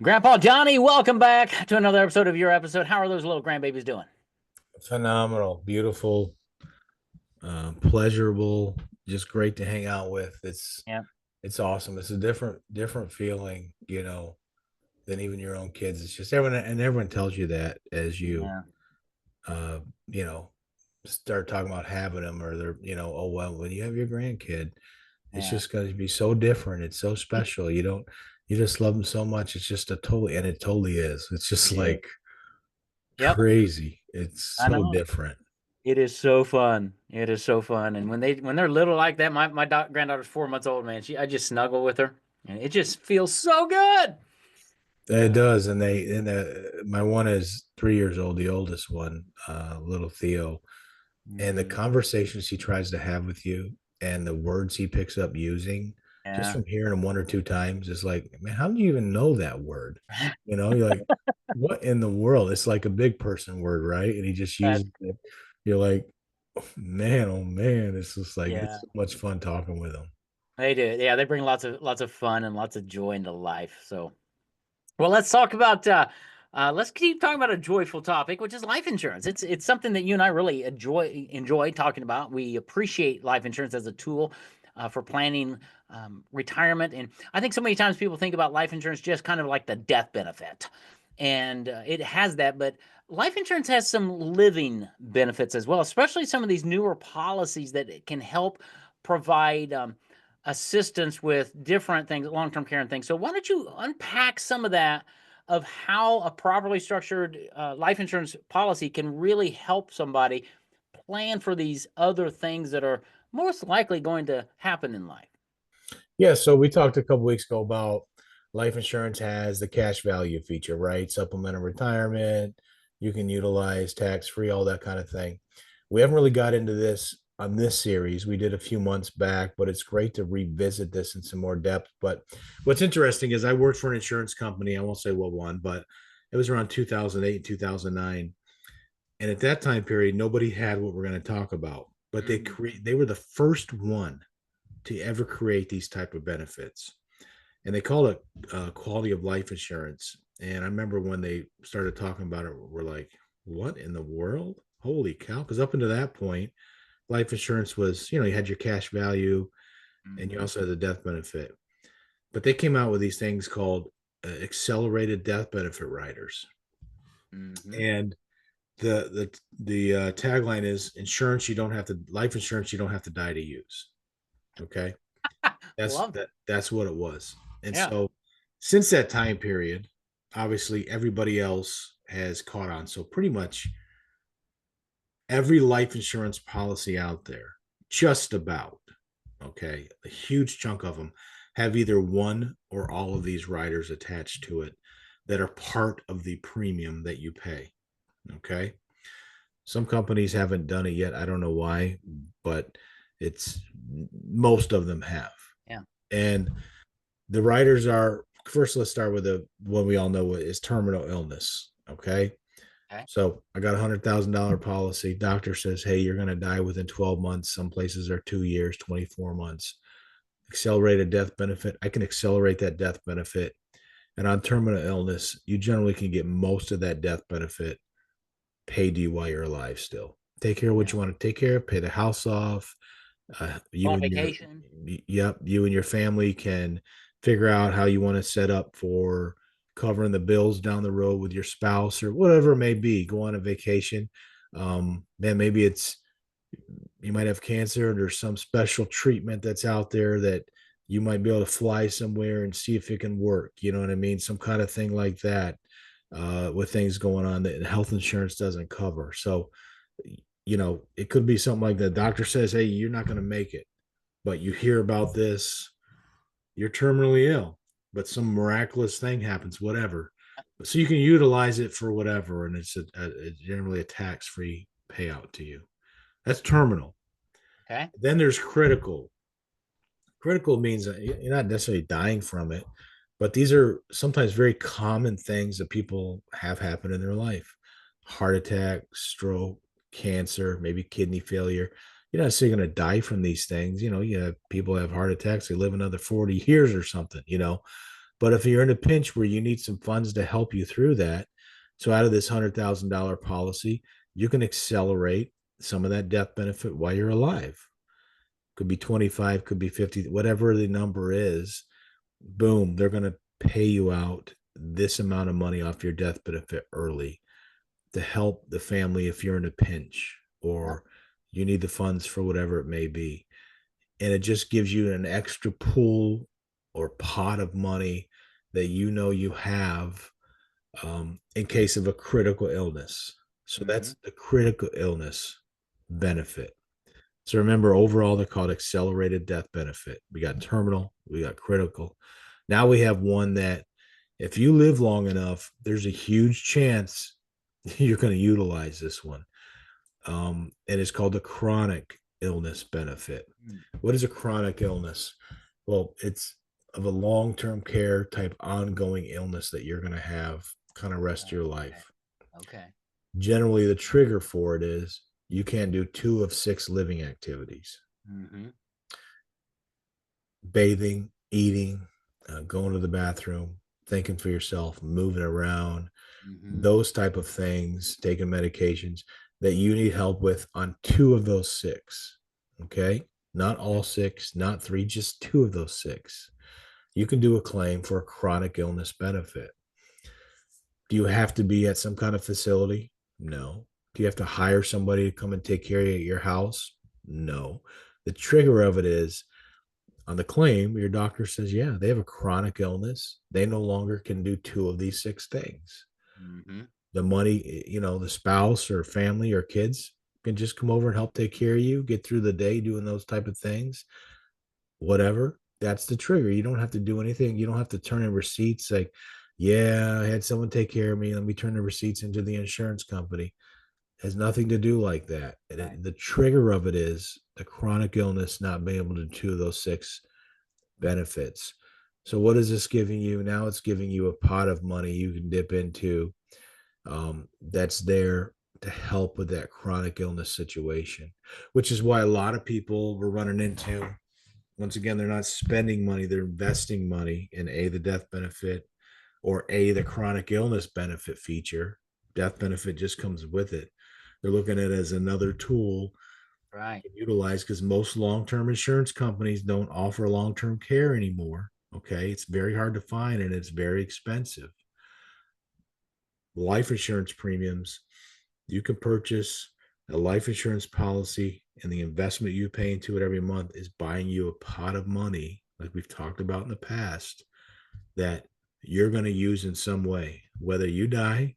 Grandpa Johnny, welcome back to another episode of your episode. How are those little grandbabies doing? Phenomenal, beautiful, pleasurable, just great to hang out with. Yeah, It's awesome. It's a different feeling, than even your own kids. It's just everyone tells you that as you yeah, uh, you know, start talking about having them, or they're, oh well, when you have your grandkid, it's yeah, just going to be so different. It's so special. You just love them so much. It's just and it totally is. It's just it is. like Yep, crazy. It's I so know. different. It is so fun. It is so fun. And when they're little like that, my granddaughter's 4 months old, man. I just snuggle with her, and it just feels so good. It does, and my one is 3 years old, the oldest one, little Theo, and the Hmm. conversations he tries to have with you, and the words he picks up using, just Yeah, from hearing them one or two times, is like, man, how do you even know that word? You're like, what in the world? It's like a big person word, right? And he just that, uses it. You're like, oh man, it's just like it's yeah, so much fun talking with him. they do. Yeah, they bring lots of fun and lots of joy into life. So, well, let's talk about let's keep talking about a joyful topic, which is life insurance. It's something that you and I really enjoy talking about. We appreciate life insurance as a tool for planning retirement, and I think so many times people think about life insurance just kind of like the death benefit, and it has that, but life insurance has some living benefits as well, especially some of these newer policies that it can help provide. Assistance with different things, long-term care and things. So why don't you unpack some of that of how a properly structured life insurance policy can really help somebody plan for these other things that are most likely going to happen in life. Yeah, so we talked a couple weeks ago about life insurance has the cash value feature, right? Supplemental retirement, you can utilize tax free, all that kind of thing. We haven't really got into this on this series. We did a few months back, but it's great to revisit this in some more depth. But what's interesting is I worked for an insurance company. I won't say what one, but it was around 2008, 2009. And at that time period, nobody had what we're going to talk about, but Mhm. they were the first one to ever create these type of benefits, and they call it quality of life insurance. And I remember when they started talking about it, we're like, what in the world, holy cow? Because up until that point, life insurance was, you had your cash value, and you Mhm. also had the death benefit. But they came out with these things called accelerated death benefit riders. Mhm. And the tagline is insurance you don't have to life insurance you don't have to die to use. Okay. That's Love it. that's what it was. And Yeah. so since that time period, obviously everybody else has caught on. So pretty much every life insurance policy out there, just about, okay, a huge chunk of them have either one or all of these riders attached to it that are part of the premium that you pay. Okay. Some companies haven't done it yet. I don't know why, but it's most of them have. Yeah. And the riders are, first, let's start with the one we all know is terminal illness. Okay. Okay. So I got $100,000 policy. Doctor says, hey, you're going to die within 12 months. Some places are 2 years, 24 months. Accelerated death benefit. I can accelerate that death benefit. And on terminal illness, you generally can get most of that death benefit paid to you while you're alive still. Take care of what Yeah. you want to take care of, pay the house off. Go You on and your vacation. Yep, you and your family can figure out how you want to set up for covering the bills down the road with your spouse or whatever it may be. Go on a vacation. Man, maybe it's you might have cancer and there's some special treatment that's out there that you might be able to fly somewhere and see if it can work. You know what I mean? Some kind of thing like that, with things going on that health insurance doesn't cover. So, it could be something like the doctor says, hey, you're not going to make it, but you hear about this, you're terminally ill, but some miraculous thing happens, whatever. So you can utilize it for whatever, and it's generally a tax-free payout to you. That's terminal. Okay. Then there's critical. Critical means that you're not necessarily dying from it, but these are sometimes very common things that people have happen in their life: heart attack, stroke, cancer, maybe kidney failure. You're not saying going to die from these things. You have people have heart attacks, they live another 40 years or something. But if you're in a pinch where you need some funds to help you through that, so out of this $100,000 policy, you can accelerate some of that death benefit while you're alive. Could be 25, could be 50, whatever the number is. Boom, they're going to pay you out this amount of money off your death benefit early to help the family if you're in a pinch Yep. or you need the funds for whatever it may be. And it just gives you an extra pool or pot of money that you know you have in case of a critical illness. So Mm-hmm. that's the critical illness benefit. So remember, overall, they're called accelerated death benefit. We got terminal, we got critical. Now we have one that if you live long enough, there's a huge chance you're going to utilize this one. And it's called the chronic illness benefit. Mm. What is a chronic illness? Well, it's of a long-term care type ongoing illness that you're going to have kind of rest of your Okay. life. Okay. Generally, the trigger for it is you can't do 2 of 6 living activities: Mm-hmm. bathing, eating, going to the bathroom, thinking for yourself, moving around, Mm-hmm. those type of things, taking medications that you need help with on 2 of those 6. Okay. Not Okay. all 6, not 3, just 2 of those 6. You can do a claim for a chronic illness benefit. Do you have to be at some kind of facility? No. Do you have to hire somebody to come and take care of you at your house? No. The trigger of it is on the claim, your doctor says, yeah, they have a chronic illness. They no longer can do 2 of these 6 things. Mm-hmm. The money, the spouse or family or kids can just come over and help take care of you, get through the day doing those type of things, whatever. That's the trigger. You don't have to do anything. You don't have to turn in receipts like, yeah, I had someone take care of me. Let me turn the receipts into the insurance company. It has nothing to do like that. Right. The trigger of it is the chronic illness not being able to do those 6 benefits. So what is this giving you? Now it's giving you a pot of money you can dip into, that's there to help with that chronic illness situation, which is why a lot of people were running into, once again, they're not spending money, they're investing money in the death benefit or the chronic illness benefit feature. Death benefit just comes with it. They're looking at it as another tool Right. to utilize because most long-term insurance companies don't offer long-term care anymore. Okay, it's very hard to find and it's very expensive. Life insurance premiums, you can purchase a life insurance policy, and the investment you pay into it every month is buying you a pot of money, like we've talked about in the past, that you're going to use in some way, whether you die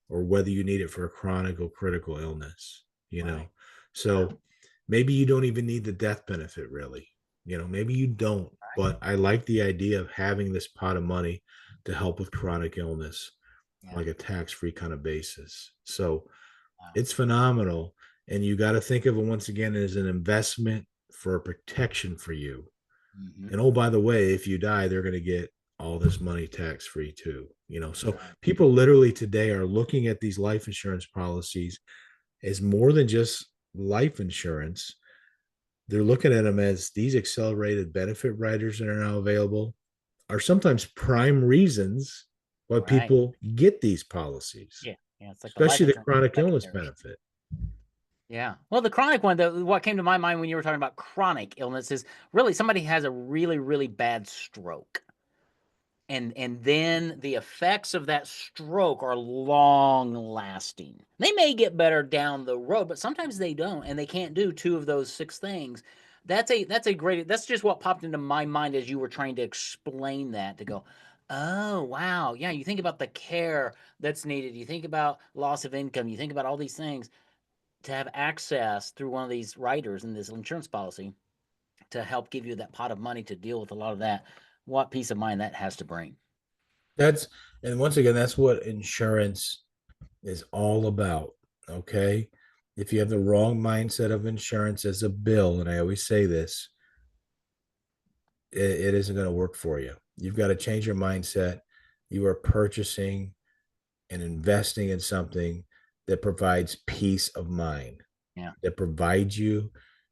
or whether you need it for a chronic or critical illness, you Right. know. Yeah. So maybe you don't even need the death benefit, really. Maybe you don't, Right. but I like the idea of having this pot of money to help with chronic illness on Yeah. like a tax-free kind of basis. So Wow. it's phenomenal. And you got to think of it once again as an investment for a protection for you. Mm-hmm. And oh, by the way, if you die, they're going to get all this money tax free too. That's So right. people literally today are looking at these life insurance policies as more than just life insurance. They're looking at them as these accelerated benefit riders that are now available are sometimes prime reasons why Right. people get these policies, Yeah. Yeah. It's like the life especially the insurance chronic illness secondary. benefit. Yeah. Well, the chronic one, what came to my mind when you were talking about chronic illness is really somebody has a really, really bad stroke. And then the effects of that stroke are long lasting. They may get better down the road, but sometimes they don't, and they can't do 2 of those 6 things. That's a great, that's just what popped into my mind as you were trying to explain that, to go, oh wow, yeah, you think about the care that's needed, you think about loss of income, you think about all these things, to have access through one of these writers in this insurance policy to help give you that pot of money to deal with a lot of that. What peace of mind that has to bring. That's and once again, that's what insurance is all about. Okay. If you have the wrong mindset of insurance as a bill, and I always say this, it isn't going to work for you. You've got to change your mindset. You are purchasing and investing in something that provides peace of mind, Yeah. that provides you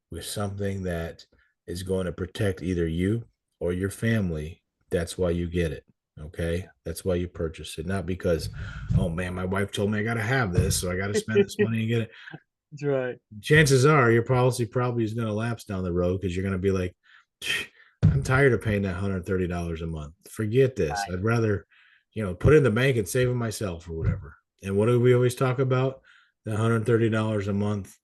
with something that is going to protect either you or your family That's why you get it. Okay. That's why you purchase it. Not because, oh man, my wife told me I got to have this. So I got to spend this money and get it. That's right. Chances are your policy probably is going to lapse down the road because you're going to be like, I'm tired of paying that $130 a month. Forget this. Right. I'd rather, put it in the bank and save it myself or whatever. And what do we always talk about? The $130 a month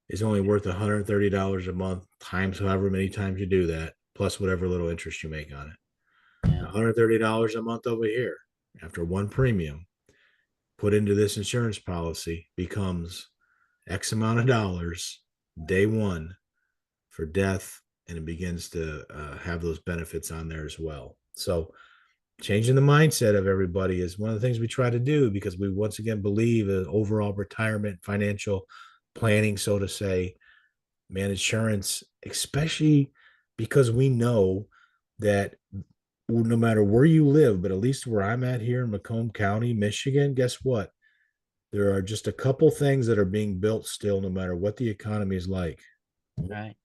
is only worth $130 a month times however many times you do that, plus whatever little interest you make on it. Yeah. $130 a month over here after one premium put into this insurance policy becomes X amount of dollars day one for death, and it begins to have those benefits on there as well. So changing the mindset of everybody is one of the things we try to do, because we once again believe in overall retirement financial planning, so to say. Man, insurance, especially because we know that no matter where you live, but at least where I'm at here in Macomb County, Michigan, guess what? There are just a couple things that are being built still, no matter what the economy is like. Right.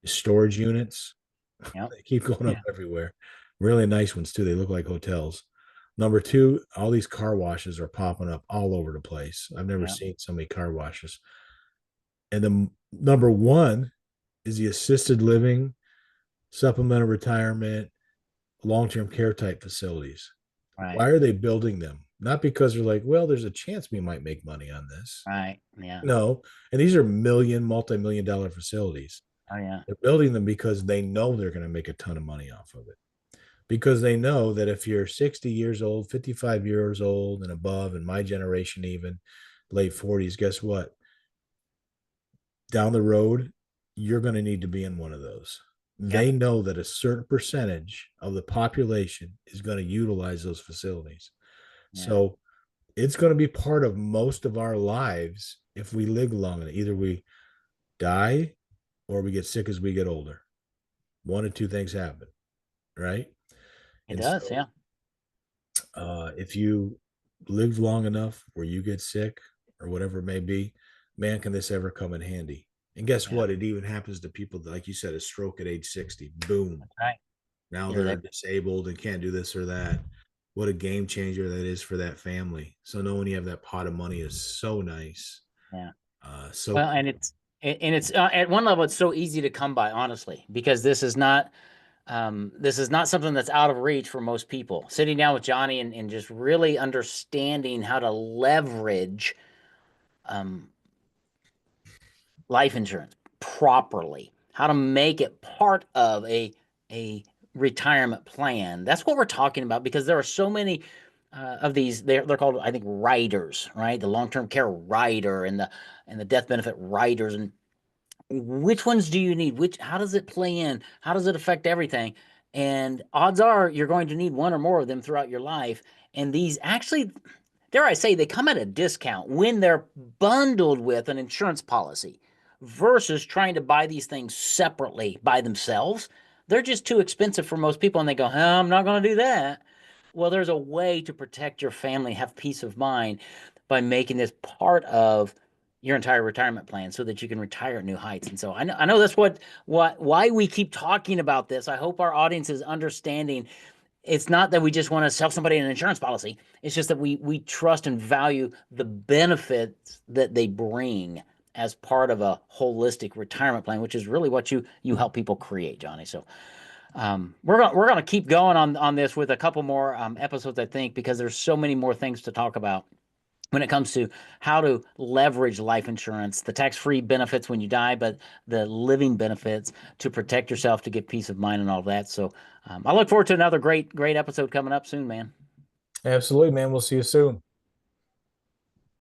Storage units, Yep. they keep going up Yeah. everywhere. Really nice ones too. They look like hotels. Number two, all these car washes are popping up all over the place. I've never Yeah. seen so many car washes. And then number one is the assisted living, supplemental retirement, long-term care type facilities. Right. Why are they building them? Not because they're like, well, there's a chance we might make money on this. Right. Yeah. No. And these are multi-million dollar facilities. Oh yeah. They're building them because they know they're going to make a ton of money off of it. Because they know that if you're 60 years old, 55 years old and above, and my generation even, late 40s, guess what? Down the road, you're going to need to be in one of those. Yep. They know that a certain percentage of the population is going to utilize those facilities. Yeah. So it's going to be part of most of our lives if we live long enough. Either we die or we get sick as we get older. One or two things happen, right? It And does. so Yeah. if you live long enough where you get sick or whatever it may be, man, can this ever come in handy? And guess Yeah. what? It even happens to people that, like you said, a stroke at age 60. Boom. That's right. Now Either they're they. disabled and can't do this or that. What a game changer that is for that family. So knowing you have that pot of money is so nice. Yeah. So Well, cool. and it's at one level it's so easy to come by, honestly, because this is not something that's out of reach for most people. Sitting down with Johnny and just really understanding how to leverage um, life insurance properly, how to make it part of a retirement plan. That's what we're talking about, because there are so many of these. They're called, I think, riders, right? The long term care rider and the death benefit riders, and which ones do you need? Which How does it play in? How does it affect everything? And odds are you're going to need one or more of them throughout your life. And these actually, dare I say, they come at a discount when they're bundled with an insurance policy versus trying to buy these things separately by themselves. They're just too expensive for most people, and they go, huh, I'm not going to do that. Well, there's a way to protect your family, have peace of mind by making this part of your entire retirement plan so that you can retire at new heights. And so I know that's why we keep talking about this. I hope our audience is understanding. It's not that we just want to sell somebody an insurance policy. It's just that we trust and value the benefits that they bring as part of a holistic retirement plan, which is really what you help people create, Johnny. So we're gonna keep going on this with a couple more episodes, I think, because there's so many more things to talk about when it comes to how to leverage life insurance, the tax-free benefits when you die, but the living benefits to protect yourself, to get peace of mind and all that. So I look forward to another great episode coming up soon, man. Absolutely, man. We'll see you soon.